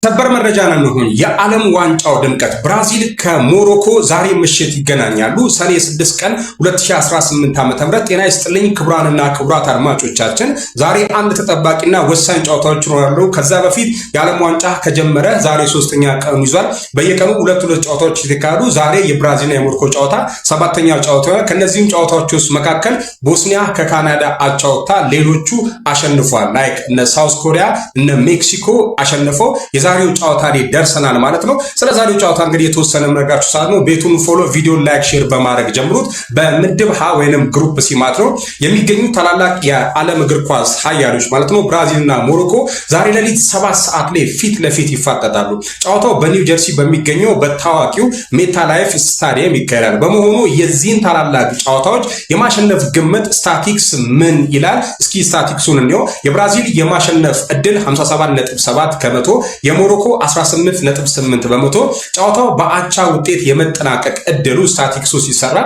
ሰበር መረጃ ነው። የዓለም ዋንጫው ድምቀት ብራዚል ከሞሮኮ ዛሬ ምሽት ይገናኛሉ። ሰኔ 6 ቀን 2018 ዓ.ም። ጤና ይስጥልኝ ክቡራንና ክቡራት አድማጮቻችን፣ ዛሬ አንድ ተጠባቂና ወሳኝ ጨዋታዎች ይኖራሉ። ከዛ በፊት የዓለም ዋንጫ ከጀመረ ዛሬ 3ኛ ቀኑን ይዟል። በየቀኑ ሁለት ጨዋታዎች ይተካሉ። ዛሬ የብራዚልና የሞሮኮ ጨዋታ 7ኛው ጨዋታ ነው። ከነዚህም ጨዋታዎች ውስጥ መካከል ቦስኒያ ከካናዳ አቻውታ ሌሎቹ አሸንፏል። ላይክ እነ ሳውዝ ኮሪያ እነ ሜክሲኮ አሸንፈው ዛሬው ጨዋታ ላይ ደርሰናል ማለት ነው። ስለ ዛሬው ጨዋታ እንግዲህ የተወሰነ መረጋጋችሁ ሰዓት ነው። ቤቱን ፎሎ፣ ቪዲዮ ላይክ፣ ሼር በማድረግ ጀምሩት። በምድብ ሀ ወይንም ግሩፕ ሲ ማለት ነው የሚገኙ ታላላቅ የዓለም እግር ኳስ ሀያሎች ማለት ነው ብራዚልና ሞሮኮ ዛሬ ሌሊት 7 ሰዓት ላይ ፊት ለፊት ይፋጠጣሉ። ጨዋታው በኒው ጀርሲ በሚገኘው በታዋቂው ሜታላይፍ ስታዲየም ይካሄዳል። በመሆኑ የዚህን ታላላቅ ጨዋታዎች የማሸነፍ ግምት ስታቲክስ ምን ይላል? እስኪ ስታቲክሱን እንየው። የብራዚል የማሸነፍ እድል 57.7 ከመቶ፣ የሞሮኮ 18.8 በመቶ፣ ጨዋታው በአቻ ውጤት የመጠናቀቅ እድሉ ስታቲክሱ ሲሰራ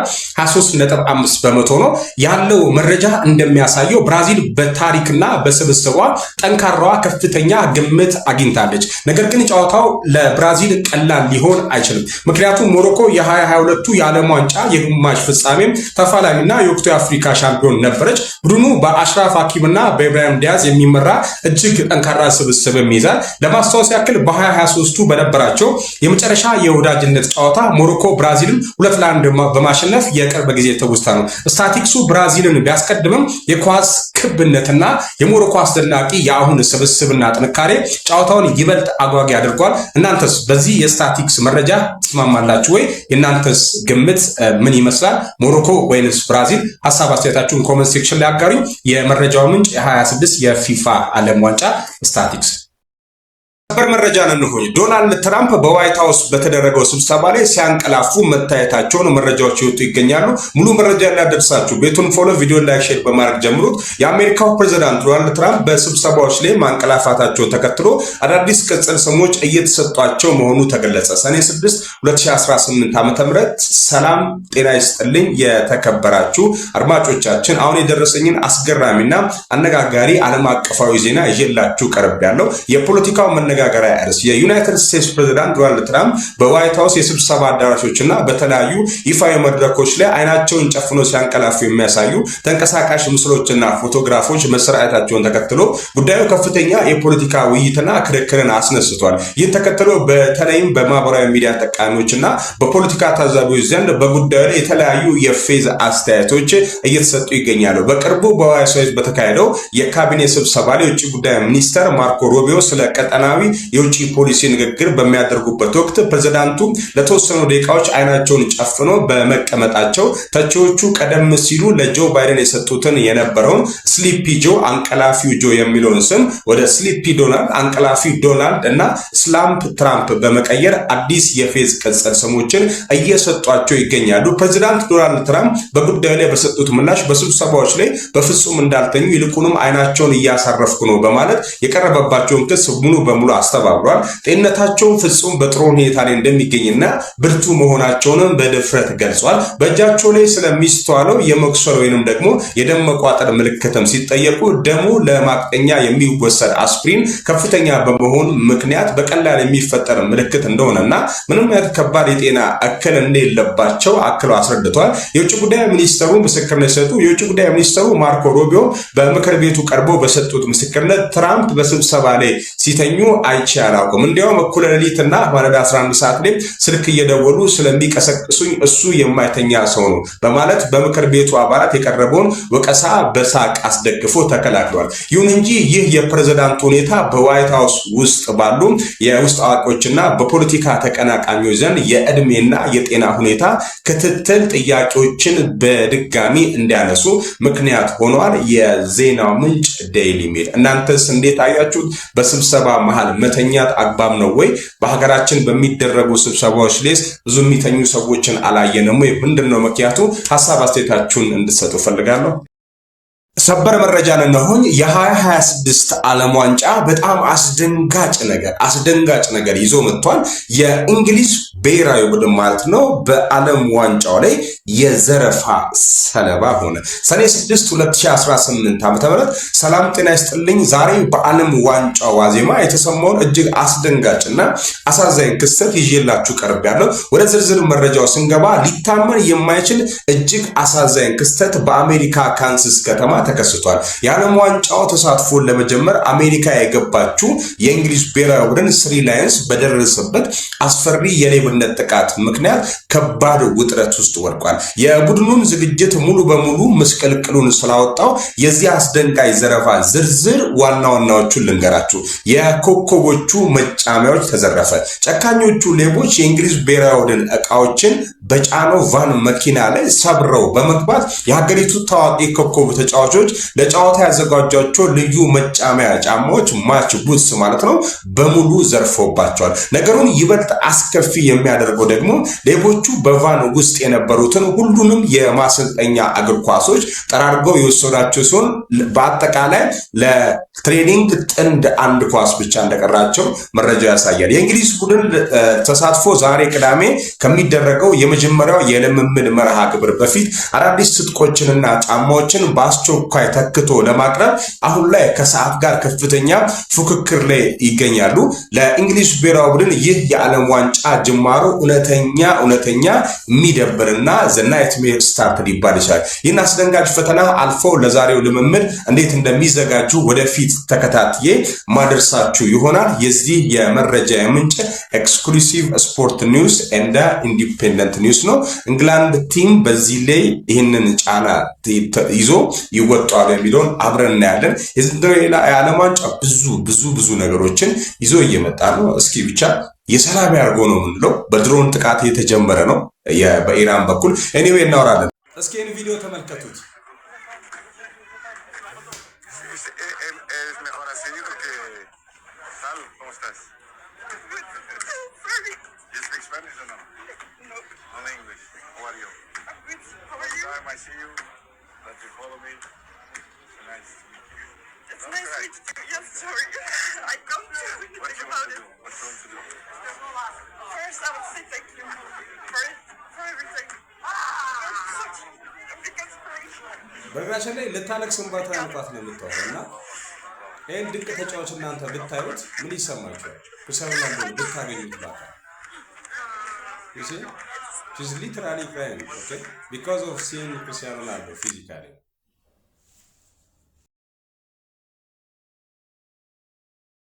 23.5 በመቶ ነው ያለው። መረጃ እንደሚያሳየው ብራዚል በታሪክና በስብስቧ ጠንካራዋ ከፍተኛ ግምት አግኝታለች። ነገር ግን ጨዋታው ለብራዚል ቀላል ሊሆን አይችልም። ምክንያቱም ሞሮኮ የ2022 የዓለም ዋንጫ የግማሽ ፍጻሜም ተፋላሚና የወቅቱ የአፍሪካ ሻምፒዮን ነበረች። ቡድኑ በአሽራፍ ሀኪምና በኢብራሂም ዲያዝ የሚመራ እጅግ ጠንካራ ስብስብ ይይዛል። ለማስታወስ ያክል በ2023 በነበራቸው የመጨረሻ የወዳጅነት ጨዋታ ሞሮኮ ብራዚልን 2-1 በማሸነፍ የቅርብ ጊዜ ትውስታ ነው። ስታቲክሱ ብራዚልን ቢያስቀድምም የኳስ ክብነትና የሞሮኮ አስደናቂ የአሁን ስብስብና ጥንካሬ ጨዋታውን ይበልጥ አጓጊ አድርጓል። እናንተስ በዚህ የስታቲክስ መረጃ ትስማማላችሁ ወይ? የእናንተስ ግምት ምን ይመስላል? ሞሮኮ ወይንስ ብራዚል? ሐሳብ አስተያየታችሁን ኮሜንት ሴክሽን ላይ አጋሩ። የመረጃው ምንጭ የ26 የፊፋ ዓለም ዋንጫ ስታቲክስ። ሰበር መረጃ ነው። ዶናልድ ትራምፕ በዋይት ሃውስ በተደረገው ስብሰባ ላይ ሲያንቀላፉ መታየታቸውን መረጃዎች ይወጡ ይገኛሉ። ሙሉ መረጃ ያደርሳችሁ ቤቱን ፎሎ፣ ቪዲዮ ላይክ፣ ሼር በማድረግ ጀምሩት። የአሜሪካው ፕሬዝዳንት ዶናልድ ትራምፕ በስብሰባዎች ላይ ማንቀላፋታቸውን ተከትሎ አዳዲስ ቅጽል ስሞች እየተሰጧቸው መሆኑ ተገለጸ። ሰኔ 6 2018 ዓ.ም። ሰላም ጤና ይስጥልኝ የተከበራችሁ አድማጮቻችን፣ አሁን የደረሰኝን አስገራሚና አነጋጋሪ ዓለም አቀፋዊ ዜና ይዤላችሁ ቀርቤያለሁ። የፖለቲካው መነጋገሪያ ርዕስ የዩናይትድ ስቴትስ ፕሬዝዳንት ዶናልድ ትራምፕ በዋይት ሃውስ የስብሰባ አዳራሾችና በተለያዩ ይፋዊ መድረኮች ላይ አይናቸውን ጨፍኖ ሲያንቀላፉ የሚያሳዩ ተንቀሳቃሽ ምስሎችና ፎቶግራፎች መሰራጨታቸውን ተከትሎ ጉዳዩ ከፍተኛ የፖለቲካ ውይይትና ክርክርን አስነስቷል። ይህን ተከትሎ በተለይም በማህበራዊ ሚዲያ ተጠቃሚዎችና በፖለቲካ ታዛቢዎች ዘንድ በጉዳዩ ላይ የተለያዩ የፌዝ አስተያየቶች እየተሰጡ ይገኛሉ። በቅርቡ በዋይት ሃውስ በተካሄደው የካቢኔ ስብሰባ ላይ የውጭ ጉዳይ ሚኒስተር ማርኮ ሩቢዮ ስለ ቀጠናዊ የውጭ ፖሊሲ ንግግር በሚያደርጉበት ወቅት ፕሬዝዳንቱ ለተወሰኑ ደቂቃዎች አይናቸውን ጨፍኖ በመቀመጣቸው ተቺዎቹ ቀደም ሲሉ ለጆ ባይደን የሰጡትን የነበረውን ስሊፒ ጆ፣ አንቀላፊው ጆ የሚለውን ስም ወደ ስሊፒ ዶናልድ፣ አንቀላፊው ዶናልድ እና ስላምፕ ትራምፕ በመቀየር አዲስ የፌዝ ቅጽል ስሞችን እየሰጧቸው ይገኛሉ። ፕሬዝዳንት ዶናልድ ትራምፕ በጉዳዩ ላይ በሰጡት ምላሽ በስብሰባዎች ላይ በፍጹም እንዳልተኙ ይልቁንም አይናቸውን እያሳረፍኩ ነው በማለት የቀረበባቸውን ክስ ሙሉ በሙሉ አስተባብሏል። ጤንነታቸውን ፍጹም በጥሩ ሁኔታ ላይ እንደሚገኝና ብርቱ መሆናቸውንም በድፍረት ገልጿል። በእጃቸው ላይ ስለሚስተዋለው የመቁሰል ወይንም ደግሞ የደም መቋጠር ምልክትም ሲጠየቁ ደሙ ለማቅጠኛ የሚወሰድ አስፕሪን ከፍተኛ በመሆኑ ምክንያት በቀላል የሚፈጠር ምልክት እንደሆነና ምንም አይነት ከባድ የጤና እክል እንደሌለባቸው አክለው አስረድተዋል። የውጭ ጉዳይ ሚኒስተሩ ምስክርነት ሰጡ። የውጭ ጉዳይ ሚኒስተሩ ማርኮ ሩቢዮ በምክር ቤቱ ቀርበው በሰጡት ምስክርነት ትራምፕ በስብሰባ ላይ ሲተኙ አይቼ አላውቅም፣ እንዲያውም እኩለ ሌሊትና ማለዳ 11 ሰዓት ላይ ስልክ እየደወሉ ስለሚቀሰቅሱኝ እሱ የማይተኛ ሰው ነው በማለት በምክር ቤቱ አባላት የቀረበውን ወቀሳ በሳቅ አስደግፎ ተከላክሏል። ይሁን እንጂ ይህ የፕሬዝዳንቱ ሁኔታ በዋይት ሃውስ ውስጥ ባሉ የውስጥ አዋቂዎችና በፖለቲካ ተቀናቃኞች ዘንድ የእድሜና የጤና ሁኔታ ክትትል ጥያቄዎችን በድጋሚ እንዲያነሱ ምክንያት ሆኗል። የዜናው ምንጭ ዴይሊ ሜል። እናንተስ እንዴት አያችሁት? በስብሰባ መሃል መተኛት አግባብ ነው ወይ? በሀገራችን በሚደረጉ ስብሰባዎች ላይ ብዙ የሚተኙ ሰዎችን አላየንም ወይ? ምንድነው ምክንያቱ? ሐሳብ አስተያየታችሁን እንድትሰጡ ፈልጋለሁ። ሰበር መረጃ ነው። የ2026 ዓለም ዋንጫ በጣም አስደንጋጭ ነገር ይዞ መጥቷል። የእንግሊዝ ብሔራዊ ቡድን ማለት ነው በዓለም ዋንጫው ላይ የዘረፋ ሰለባ ሆነ። ሰኔ 6 2018 ዓ.ም ሰላም ጤና ይስጥልኝ። ዛሬ በዓለም ዋንጫው ዋዜማ የተሰማውን እጅግ አስደንጋጭና አሳዛኝ ክስተት ይዤላችሁ ቀርቤያለሁ። ወደ ዝርዝር መረጃው ስንገባ ሊታመን የማይችል እጅግ አሳዛኝ ክስተት በአሜሪካ ካንሳስ ከተማ ተከስቷል። የዓለም ዋንጫው ተሳትፎን ለመጀመር አሜሪካ የገባችው የእንግሊዝ ብሔራዊ ቡድን ስሪ ላየንስ በደረሰበት አስፈሪ የሌብነት ጥቃት ምክንያት ከባድ ውጥረት ውስጥ ወድቋል። የቡድኑን ዝግጅት ሙሉ በሙሉ ምስቅልቅሉን ስላወጣው የዚህ አስደንጋጭ ዘረፋ ዝርዝር ዋና ዋናዎቹን ልንገራችሁ። የኮከቦቹ መጫሚያዎች ተዘረፈ። ጨካኞቹ ሌቦች የእንግሊዝ ብሔራዊ ቡድን ዕቃዎችን በጫነው ቫን መኪና ላይ ሰብረው በመግባት የሀገሪቱ ታዋቂ ኮከብ ተጫዋቾች ለጨዋታ ያዘጋጇቸው ልዩ መጫሚያ ጫማዎች ማች ቡትስ ማለት ነው በሙሉ ዘርፎባቸዋል። ነገሩን ይበልጥ አስከፊ የሚያደርገው ደግሞ ሌቦቹ በቫን ውስጥ የነበሩትን ሁሉንም የማሰልጠኛ እግር ኳሶች ጠራርገው የወሰዷቸው ሲሆን በአጠቃላይ ለትሬኒንግ ጥንድ አንድ ኳስ ብቻ እንደቀራቸው መረጃ ያሳያል። የእንግሊዝ ቡድን ተሳትፎ ዛሬ ቅዳሜ ከሚደረገው የመጀመሪያው የልምምድ መርሃ ግብር በፊት አዳዲስ ትጥቆችንና ጫማዎችን በአስቸኳይ ተክቶ ለማቅረብ አሁን ላይ ከሰዓት ጋር ከፍተኛ ፉክክር ላይ ይገኛሉ። ለእንግሊዝ ብሔራዊ ቡድን ይህ የዓለም ዋንጫ ጅማሮ እውነተኛ የሚደብርና ዘ ናይትሜር ስታርት ሊባል ይችላል። ይህን አስደንጋጭ ፈተና አልፈው ለዛሬው ልምምድ እንዴት እንደሚዘጋጁ ወደፊት ተከታትዬ ማደርሳችሁ ይሆናል። የዚህ የመረጃ ምንጭ ኤክስክሉሲቭ ስፖርት ኒውስ ኤንድ ኢንዲፔንደንት ኒውስ ነው። እንግላንድ ቲም በዚህ ላይ ይህንን ጫና ይዞ ይወጣል የሚለውን አብረን እናያለን። የዘንድሮው የዓለም ዋንጫ ብዙ ነገሮችን ይዞ እየመጣ ነው። እስኪ ብቻ የሰላም ያርገው ነው የምንለው። በድሮን ጥቃት የተጀመረ ነው በኢራን በኩል። ኤኒዌይ እናወራለን። እስኪ ይህን ቪዲዮ ተመልከቱት። I see you, that you follow me. It's nice to meet you. It's nice to meet you. Yes, sorry. I don't know anything about it. What you want to do? First, I would say thank you for everything. You're such a big inspiration. በነገራችን ላይ ልታለቅስ እንባታ ያንጣት ነው የምታወራው እና ይሄን ድንቅ ተጫዋች እናንተ ብታዩት ምን ይሰማችኋል? ኩሳውና ብታገኙት ባካ you see? She's literally crying, okay? Because of seeing Cristiano Ronaldo physically.